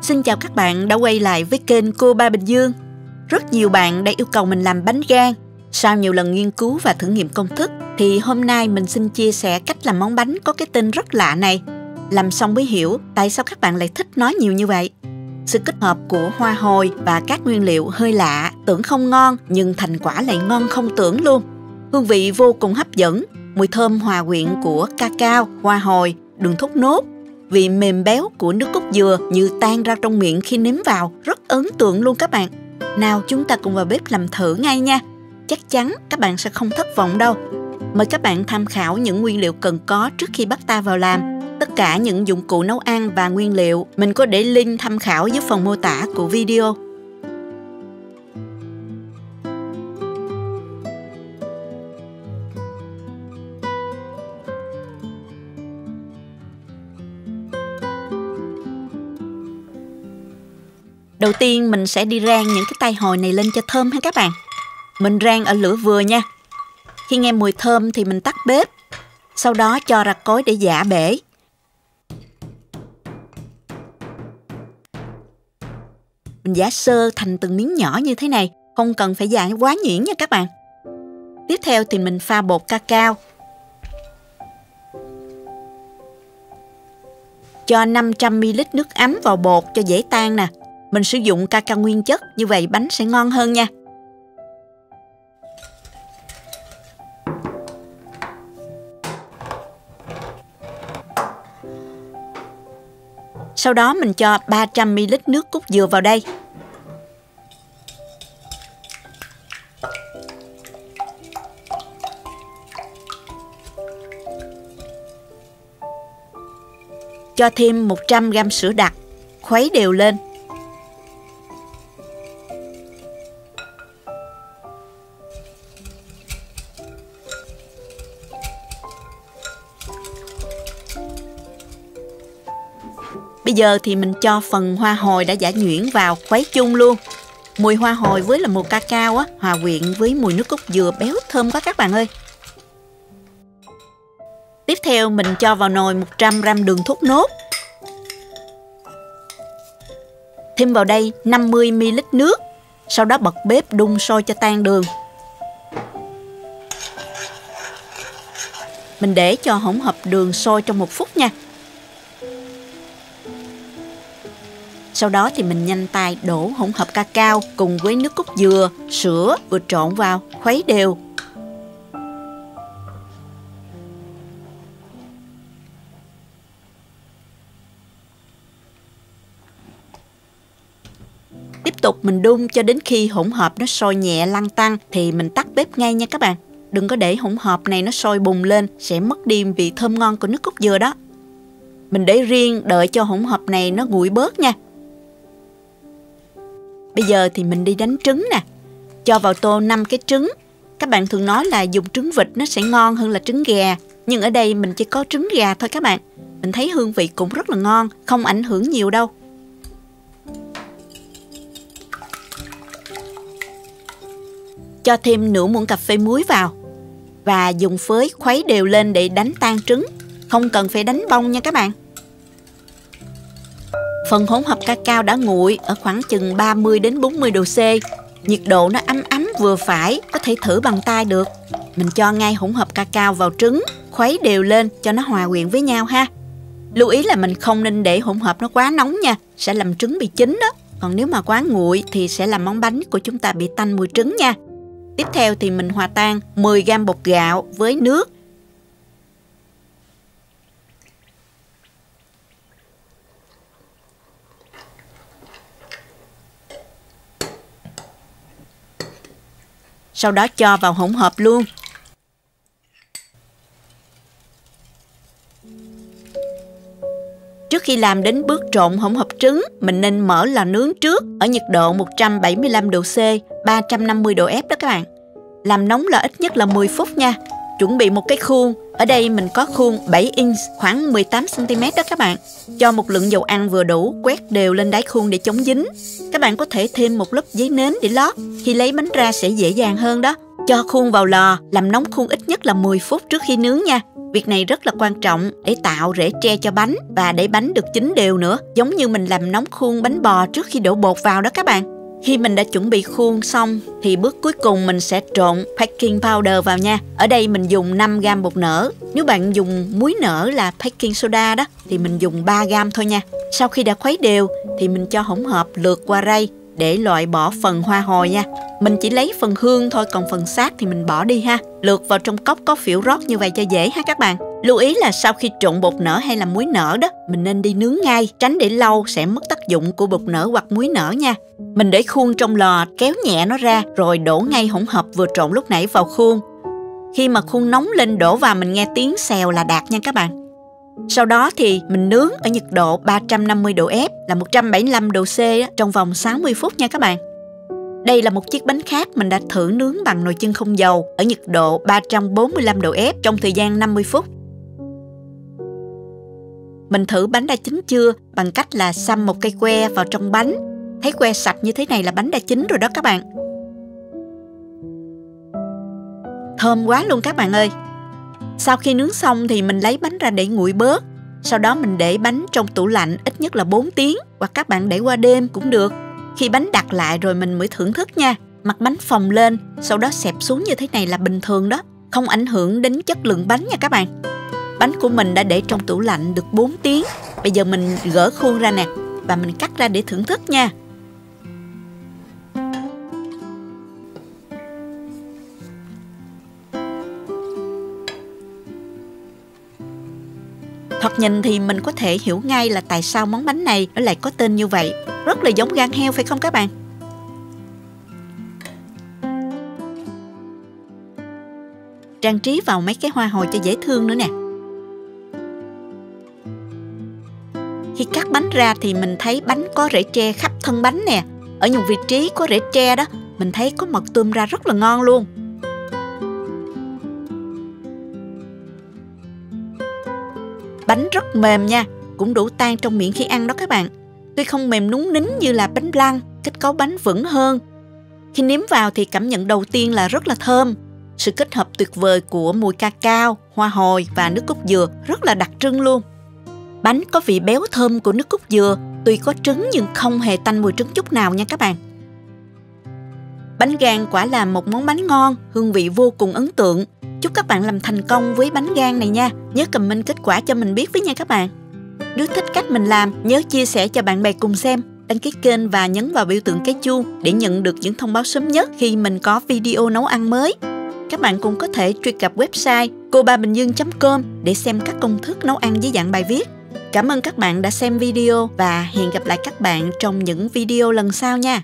Xin chào các bạn đã quay lại với kênh Cô Ba Bình Dương. Rất nhiều bạn đã yêu cầu mình làm bánh gan. Sau nhiều lần nghiên cứu và thử nghiệm công thức thì hôm nay mình xin chia sẻ cách làm món bánh có cái tên rất lạ này. Làm xong mới hiểu tại sao các bạn lại thích nó nhiều như vậy. Sự kết hợp của hoa hồi và các nguyên liệu hơi lạ, tưởng không ngon nhưng thành quả lại ngon không tưởng luôn. Hương vị vô cùng hấp dẫn, mùi thơm hòa quyện của cacao, hoa hồi, đường thốt nốt. Vị mềm béo của nước cốt dừa như tan ra trong miệng khi nếm vào, rất ấn tượng luôn các bạn. Nào chúng ta cùng vào bếp làm thử ngay nha. Chắc chắn các bạn sẽ không thất vọng đâu. Mời các bạn tham khảo những nguyên liệu cần có trước khi bắt tay vào làm. Tất cả những dụng cụ nấu ăn và nguyên liệu mình có để link tham khảo dưới phần mô tả của video. Đầu tiên mình sẽ đi rang những cái tay hồi này lên cho thơm ha các bạn. Mình rang ở lửa vừa nha. Khi nghe mùi thơm thì mình tắt bếp. Sau đó cho ra cối để giã bể. Mình giã sơ thành từng miếng nhỏ như thế này. Không cần phải giã quá nhuyễn nha các bạn. Tiếp theo thì mình pha bột cacao. Cho 500ml nước ấm vào bột cho dễ tan nè. Mình sử dụng cacao nguyên chất, như vậy bánh sẽ ngon hơn nha. Sau đó mình cho 300ml nước cốt dừa vào đây. Cho thêm 100g sữa đặc, khuấy đều lên. Bây giờ thì mình cho phần hoa hồi đã giã nhuyễn vào khuấy chung luôn. Mùi hoa hồi với là mùi cacao á, hòa quyện với mùi nước cốt dừa béo thơm quá các bạn ơi. Tiếp theo mình cho vào nồi 100g đường thốt nốt. Thêm vào đây 50ml nước. Sau đó bật bếp đun sôi cho tan đường. Mình để cho hỗn hợp đường sôi trong 1 phút nha. Sau đó thì mình nhanh tay đổ hỗn hợp cacao cùng với nước cốt dừa, sữa vừa trộn vào, khuấy đều. Tiếp tục mình đun cho đến khi hỗn hợp nó sôi nhẹ lăn tăn thì mình tắt bếp ngay nha các bạn. Đừng có để hỗn hợp này nó sôi bùng lên, sẽ mất đi vị thơm ngon của nước cốt dừa đó. Mình để riêng đợi cho hỗn hợp này nó nguội bớt nha. Bây giờ thì mình đi đánh trứng nè. Cho vào tô 5 cái trứng. Các bạn thường nói là dùng trứng vịt nó sẽ ngon hơn là trứng gà. Nhưng ở đây mình chỉ có trứng gà thôi các bạn. Mình thấy hương vị cũng rất là ngon, không ảnh hưởng nhiều đâu. Cho thêm nửa muỗng cà phê muối vào. Và dùng phới khuấy đều lên để đánh tan trứng. Không cần phải đánh bông nha các bạn. Phần hỗn hợp cacao đã nguội ở khoảng chừng 30 đến 40 độ C. Nhiệt độ nó ấm ấm vừa phải, có thể thử bằng tay được. Mình cho ngay hỗn hợp cacao vào trứng, khuấy đều lên cho nó hòa quyện với nhau ha. Lưu ý là mình không nên để hỗn hợp nó quá nóng nha, sẽ làm trứng bị chín đó. Còn nếu mà quá nguội thì sẽ làm món bánh của chúng ta bị tanh mùi trứng nha. Tiếp theo thì mình hòa tan 10g bột gạo với nước. Sau đó cho vào hỗn hợp luôn. Trước khi làm đến bước trộn hỗn hợp trứng, mình nên mở lò nướng trước ở nhiệt độ 175 độ C, 350 độ F đó các bạn. Làm nóng lò ít nhất là 10 phút nha. Chuẩn bị một cái khuôn. Ở đây mình có khuôn 7 inch khoảng 18cm đó các bạn. Cho một lượng dầu ăn vừa đủ, quét đều lên đáy khuôn để chống dính. Các bạn có thể thêm một lớp giấy nến để lót. Khi lấy bánh ra sẽ dễ dàng hơn đó. Cho khuôn vào lò, làm nóng khuôn ít nhất là 10 phút trước khi nướng nha. Việc này rất là quan trọng để tạo rễ tre cho bánh và để bánh được chín đều nữa, giống như mình làm nóng khuôn bánh bò trước khi đổ bột vào đó các bạn. Khi mình đã chuẩn bị khuôn xong thì bước cuối cùng mình sẽ trộn baking powder vào nha. Ở đây mình dùng 5g bột nở. Nếu bạn dùng muối nở là baking soda đó thì mình dùng 3g thôi nha. Sau khi đã khuấy đều thì mình cho hỗn hợp lượt qua rây để loại bỏ phần hoa hồi nha. Mình chỉ lấy phần hương thôi, còn phần xác thì mình bỏ đi ha. Lượt vào trong cốc có phễu rót như vậy cho dễ ha các bạn. Lưu ý là sau khi trộn bột nở hay là muối nở đó, mình nên đi nướng ngay, tránh để lâu sẽ mất tác dụng của bột nở hoặc muối nở nha. Mình để khuôn trong lò, kéo nhẹ nó ra rồi đổ ngay hỗn hợp vừa trộn lúc nãy vào khuôn. Khi mà khuôn nóng lên đổ vào mình nghe tiếng xèo là đạt nha các bạn. Sau đó thì mình nướng ở nhiệt độ 350 độ F là 175 độ C trong vòng 60 phút nha các bạn. Đây là một chiếc bánh khác mình đã thử nướng bằng nồi chiên không dầu ở nhiệt độ 345 độ F trong thời gian 50 phút. Mình thử bánh đã chín chưa bằng cách là xăm một cây que vào trong bánh. Thấy que sạch như thế này là bánh đã chín rồi đó các bạn. Thơm quá luôn các bạn ơi. Sau khi nướng xong thì mình lấy bánh ra để nguội bớt. Sau đó mình để bánh trong tủ lạnh ít nhất là 4 tiếng hoặc các bạn để qua đêm cũng được. Khi bánh đặt lại rồi mình mới thưởng thức nha. Mặt bánh phồng lên, sau đó xẹp xuống như thế này là bình thường đó. Không ảnh hưởng đến chất lượng bánh nha các bạn. Bánh của mình đã để trong tủ lạnh được 4 tiếng. Bây giờ mình gỡ khuôn ra nè và mình cắt ra để thưởng thức nha. Thoạt nhìn thì mình có thể hiểu ngay là tại sao món bánh này nó lại có tên như vậy. Rất là giống gan heo phải không các bạn? Trang trí vào mấy cái hoa hồi cho dễ thương nữa nè. Khi cắt bánh ra thì mình thấy bánh có rễ tre khắp thân bánh nè. Ở những vị trí có rễ tre đó, mình thấy có mật tươm ra rất là ngon luôn. Bánh rất mềm nha, cũng đủ tan trong miệng khi ăn đó các bạn. Tuy không mềm núng nính như là bánh blanc, kết cấu bánh vững hơn. Khi nếm vào thì cảm nhận đầu tiên là rất là thơm. Sự kết hợp tuyệt vời của mùi cacao, hoa hồi và nước cốt dừa rất là đặc trưng luôn. Bánh có vị béo thơm của nước cốt dừa, tuy có trứng nhưng không hề tanh mùi trứng chút nào nha các bạn. Bánh gan quả là một món bánh ngon, hương vị vô cùng ấn tượng. Chúc các bạn làm thành công với bánh gan này nha. Nhớ comment kết quả cho mình biết với nha các bạn. Nếu thích cách mình làm, nhớ chia sẻ cho bạn bè cùng xem. Đăng ký kênh và nhấn vào biểu tượng cái chuông để nhận được những thông báo sớm nhất khi mình có video nấu ăn mới. Các bạn cũng có thể truy cập website cobaminhdương.com để xem các công thức nấu ăn dưới dạng bài viết. Cảm ơn các bạn đã xem video và hẹn gặp lại các bạn trong những video lần sau nha.